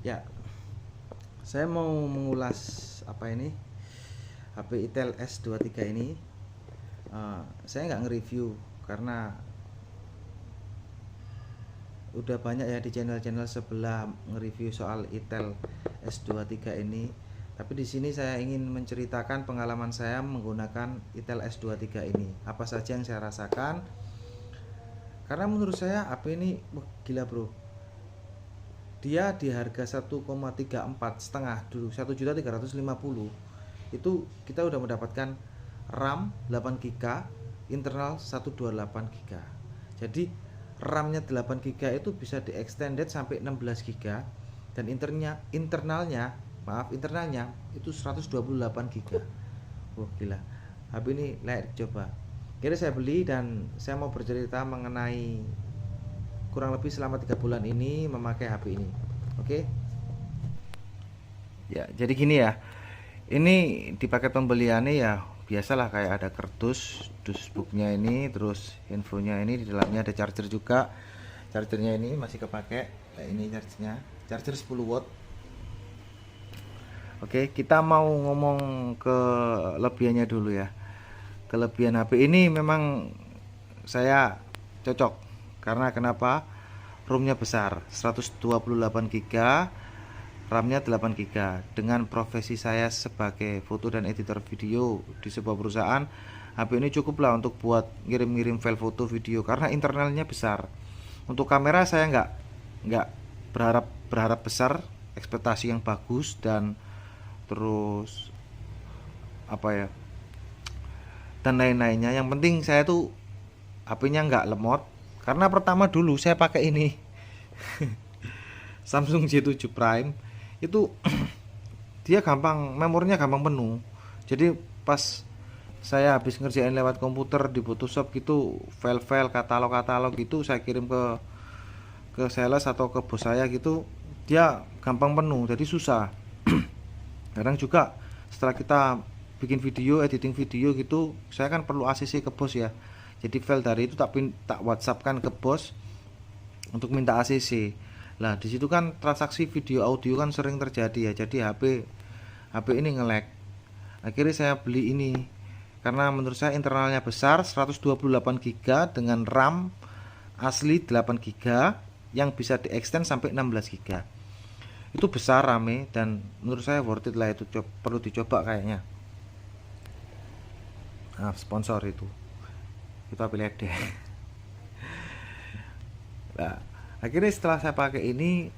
Ya, saya mau mengulas apa ini HP Itel S23 ini. Saya nggak nge-review karena udah banyak ya di channel-channel sebelah nge-review soal Itel S23 ini. Tapi di sini saya ingin menceritakan pengalaman saya menggunakan Itel S23 ini. Apa saja yang saya rasakan? Karena menurut saya HP ini gila bro. Dia di harga 1,34 setengah dulu 1.350.000 itu kita udah mendapatkan RAM 8 GB, internal 128 GB. Jadi RAM-nya 8 GB itu bisa di extended sampai 16 GB, dan internalnya itu 128 GB. Wah gila, HP ini layak dicoba. Jadi saya beli dan saya mau bercerita mengenai kurang lebih selama 3 bulan ini memakai HP ini. Oke. Ya, jadi gini ya. Ini di paket pembeliannya ya biasalah, kayak ada kardus, dusbooknya ini, terus infonya ini, di dalamnya ada charger juga. Chargernya ini masih kepake. Nah, ini chargernya, charger 10 watt. Oke, kita mau ngomong ke kelebihannya dulu ya. Kelebihan HP ini memang saya cocok karena kenapa? ROM-nya besar, 128 GB, RAM-nya 8 GB. Dengan profesi saya sebagai foto dan editor video di sebuah perusahaan, HP ini cukuplah untuk buat ngirim-ngirim file foto video karena internalnya besar. Untuk kamera saya nggak berharap besar, ekspektasi yang bagus, dan terus apa ya, dan lain-lainnya. Yang penting saya tuh HP-nya nggak lemot, karena pertama dulu saya pakai ini Samsung J7 Prime itu dia gampang, memorinya gampang penuh. Jadi pas saya habis ngerjain lewat komputer di Photoshop gitu, file-file katalog-katalog gitu saya kirim ke sales atau ke bos saya gitu, dia gampang penuh, jadi susah. Kadang juga setelah kita bikin video, editing video gitu, saya kan perlu ACC ke bos ya. Jadi file dari itu tak WhatsAppkan ke bos untuk minta ACC. Lah di situ kan transaksi video audio kan sering terjadi ya. Jadi HP ini nge-lag. Akhirnya saya beli ini karena menurut saya internalnya besar, 128 GB dengan RAM asli 8 GB yang bisa di-extend sampai 16 GB. Itu besar rame dan menurut saya worth it lah, itu perlu dicoba kayaknya. Nah, sponsor itu kita pilih deh. Nah, akhirnya setelah saya pakai ini,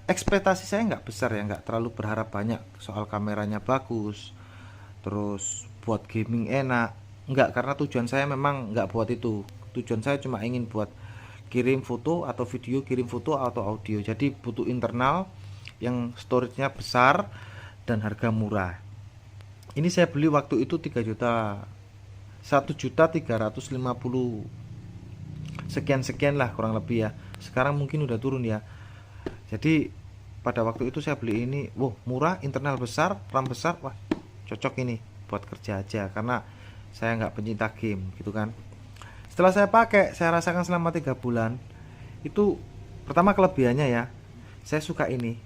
ekspektasi saya nggak besar ya, nggak terlalu berharap banyak soal kameranya bagus, terus buat gaming enak, nggak, karena tujuan saya memang nggak buat itu. Tujuan saya cuma ingin buat kirim foto atau video, kirim foto atau audio. Jadi butuh internal yang storage-nya besar dan harga murah. Ini saya beli waktu itu 3 juta, 1.350.000 sekian lah kurang lebih ya. Sekarang mungkin udah turun ya. Jadi pada waktu itu saya beli ini, wow murah, internal besar, RAM besar, wah cocok ini buat kerja aja karena saya nggak pencinta game gitu kan. Setelah saya pakai, saya rasakan selama 3 bulan itu, pertama kelebihannya ya, saya suka ini,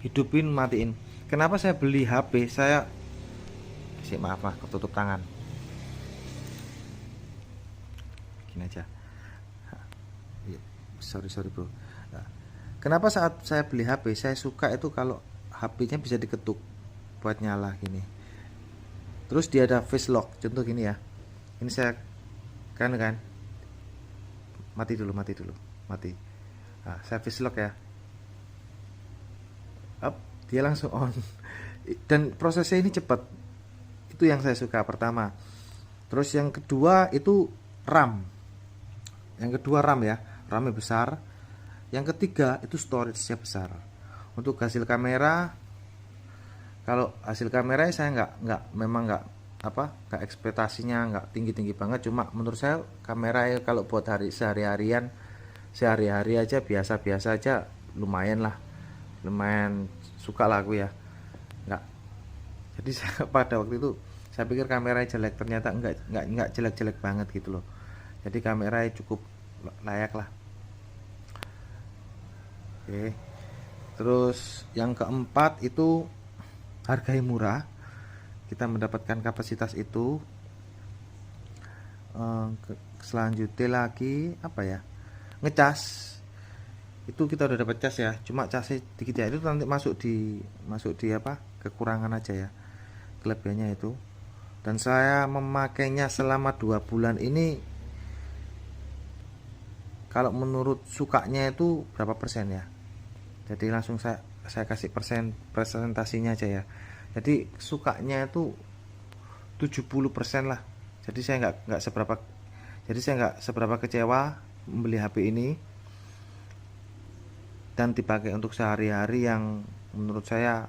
hidupin matiin. Kenapa saya beli HP saya sih, maaf ketutup tangan gini aja. Sorry bro. Nah, kenapa saat saya beli HP saya suka itu kalau HP-nya bisa diketuk buat nyala gini, terus dia ada face lock, contoh gini ya. Ini saya kan mati dulu. Nah, saya face lock ya, up, dia langsung on. Dan prosesnya ini cepat, itu yang saya suka pertama. Terus yang kedua itu RAM. Yang kedua RAM ya, RAM-nya besar. Yang ketiga itu storage-nya besar. Untuk hasil kamera, kalau hasil kamera saya nggak ekspektasinya nggak tinggi banget. Cuma menurut saya kamera ya kalau buat sehari-hari aja, biasa aja, lumayan suka lah aku ya. Jadi saya pada waktu itu saya pikir kameranya jelek, ternyata enggak jelek banget gitu loh. Jadi kameranya cukup layak lah. Oke. Terus yang keempat itu harga yang murah, kita mendapatkan kapasitas itu. Selanjutnya lagi apa ya, ngecas, itu kita udah dapat cas ya, cuma casnya dikit ya, itu nanti masuk di apa, kekurangan aja ya, kelebihannya itu. Dan saya memakainya selama 2 bulan ini, kalau menurut sukanya itu berapa persen ya, jadi langsung saya kasih presentasinya aja ya. Jadi sukanya itu 70% lah. Jadi saya nggak seberapa kecewa membeli HP ini, dan dipakai untuk sehari-hari yang menurut saya,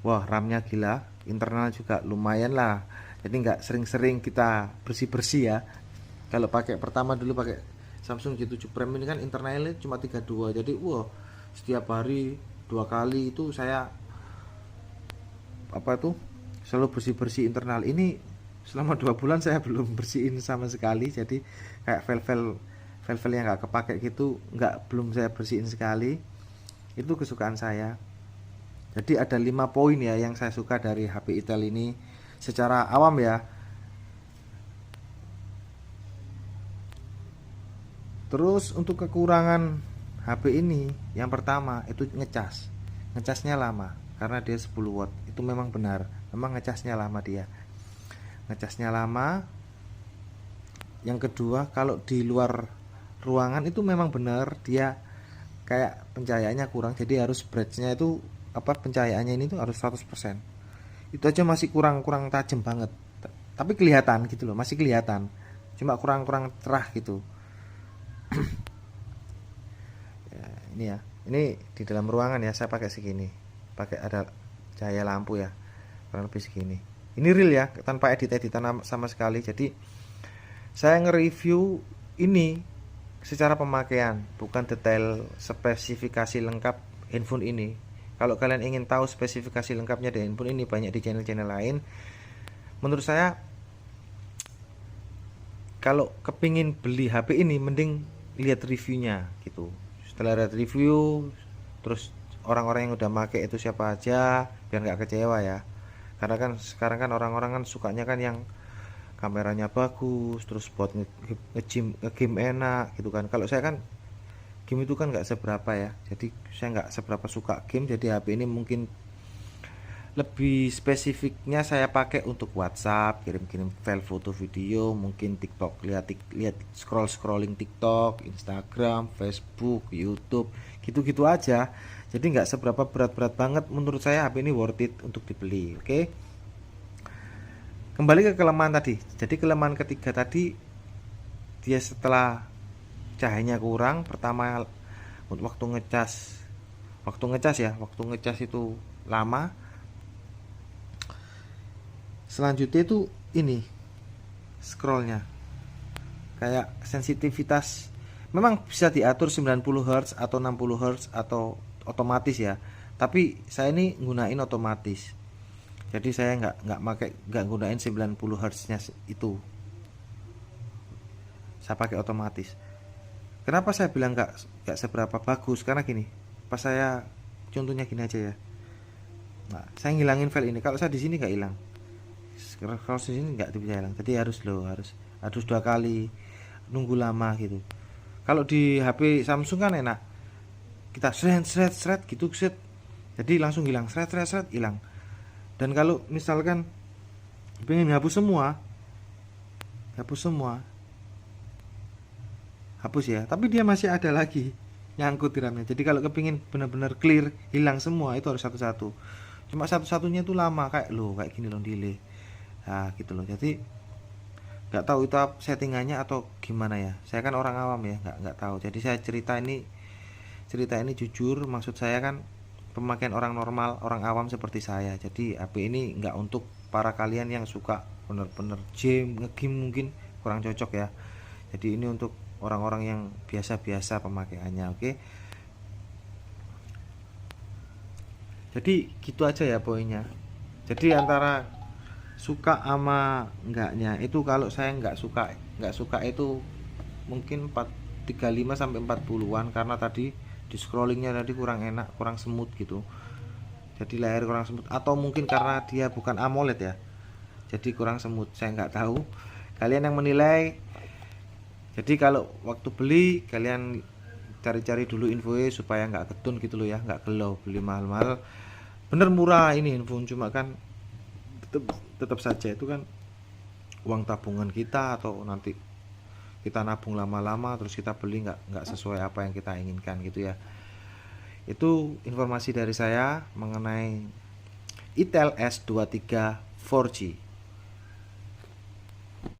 wah, RAM-nya gila, internal juga lumayan lah. Jadi nggak sering-sering kita bersih-bersih ya. Kalau pakai pertama dulu pakai Samsung J7 Prime ini kan internalnya cuma 32. Jadi wah, setiap hari 2 kali itu saya apa tuh selalu bersih-bersih internal. Ini selama 2 bulan saya belum bersihin sama sekali. Jadi kayak file yang nggak kepake gitu, belum saya bersihin sekali. Itu kesukaan saya. Jadi ada 5 poin ya yang saya suka dari HP Itel ini secara awam ya. Terus untuk kekurangan HP ini, yang pertama itu ngecasnya lama karena dia 10 watt. Itu memang benar, memang ngecasnya lama dia. Ngecasnya lama. Yang kedua, kalau di luar ruangan itu memang benar dia kayak pencahayaannya kurang, jadi harus brightnya itu apa, pencahayaannya ini tuh harus 100%. Itu aja masih kurang tajam banget. Tapi kelihatan gitu loh, masih kelihatan. Cuma kurang cerah gitu. Ya, ini ya. Ini di dalam ruangan ya, saya pakai segini. Pakai ada cahaya lampu ya. Kurang lebih segini. Ini real ya, tanpa editan sama sekali. Jadi saya nge-review ini secara pemakaian, bukan detail spesifikasi lengkap handphone ini. Kalau kalian ingin tahu spesifikasi lengkapnya dari handphone ini, banyak di channel-channel lain. Menurut saya, kalau kepingin beli HP ini, mending lihat reviewnya gitu. Setelah lihat review, terus orang-orang yang udah make itu siapa aja, biar nggak kecewa ya. Karena kan sekarang kan orang-orang kan sukanya kan yang kameranya bagus, terus buat nge-game enak gitu kan. Kalau saya kan game itu kan nggak seberapa ya, jadi saya nggak seberapa suka game. Jadi HP ini mungkin lebih spesifiknya saya pakai untuk WhatsApp, kirim-kirim file foto video, mungkin TikTok, lihat scrolling TikTok, Instagram, Facebook, YouTube, gitu-gitu aja. Jadi nggak seberapa berat-berat banget. Menurut saya HP ini worth it untuk dibeli. Oke. Kembali ke kelemahan tadi. Jadi kelemahan ketiga tadi, dia setelah cahayanya kurang, pertama waktu ngecas itu lama. Selanjutnya itu ini scrollnya, kayak sensitivitas memang bisa diatur 90 Hz atau 60 Hz atau otomatis ya, tapi saya ini gunain otomatis. Jadi saya nggak gunain 90 Hz nya itu, saya pakai otomatis. Kenapa saya bilang nggak seberapa bagus? Karena gini, pas saya contohnya gini aja ya. Nah, saya ngilangin file ini. Kalau saya di sini nggak hilang, kalau di sini nggak bisa hilang. Jadi harus 2 kali, nunggu lama gitu. Kalau di HP Samsung kan enak, kita seret gitu set, jadi langsung hilang, seret hilang. Dan kalau misalkan pengen hapus semua hapus ya, tapi dia masih ada lagi nyangkut di RAM-nya. Jadi kalau kepingin benar-benar clear, hilang semua, itu harus satu-satu. Cuma satu-satunya itu lama, kayak gini loh, delay. Nah gitu loh. Jadi nggak tahu itu settingannya atau gimana ya. Saya kan orang awam ya, nggak tahu. Jadi saya cerita ini jujur. Maksud saya kan pemakaian orang normal, orang awam seperti saya. Jadi HP ini nggak untuk para kalian yang suka bener-bener ngegame, mungkin kurang cocok ya. Jadi ini untuk orang-orang yang biasa-biasa pemakaiannya. Oke. Jadi gitu aja ya poinnya. Jadi antara suka sama enggaknya itu, kalau saya nggak suka itu mungkin 35 sampai 40-an, karena tadi di scrollingnya tadi kurang enak, kurang smooth gitu. Jadi layar kurang smooth, atau mungkin karena dia bukan AMOLED ya, jadi kurang smooth, saya nggak tahu, kalian yang menilai. Jadi kalau waktu beli kalian cari-cari dulu infonya supaya nggak ketun gitu loh ya, nggak gelau beli mahal-mahal. Bener murah ini handphone, cuma kan tetap tetap saja itu kan uang tabungan kita, atau nanti kita nabung lama-lama terus kita beli nggak sesuai apa yang kita inginkan gitu ya. Itu informasi dari saya mengenai Itel S23 4G.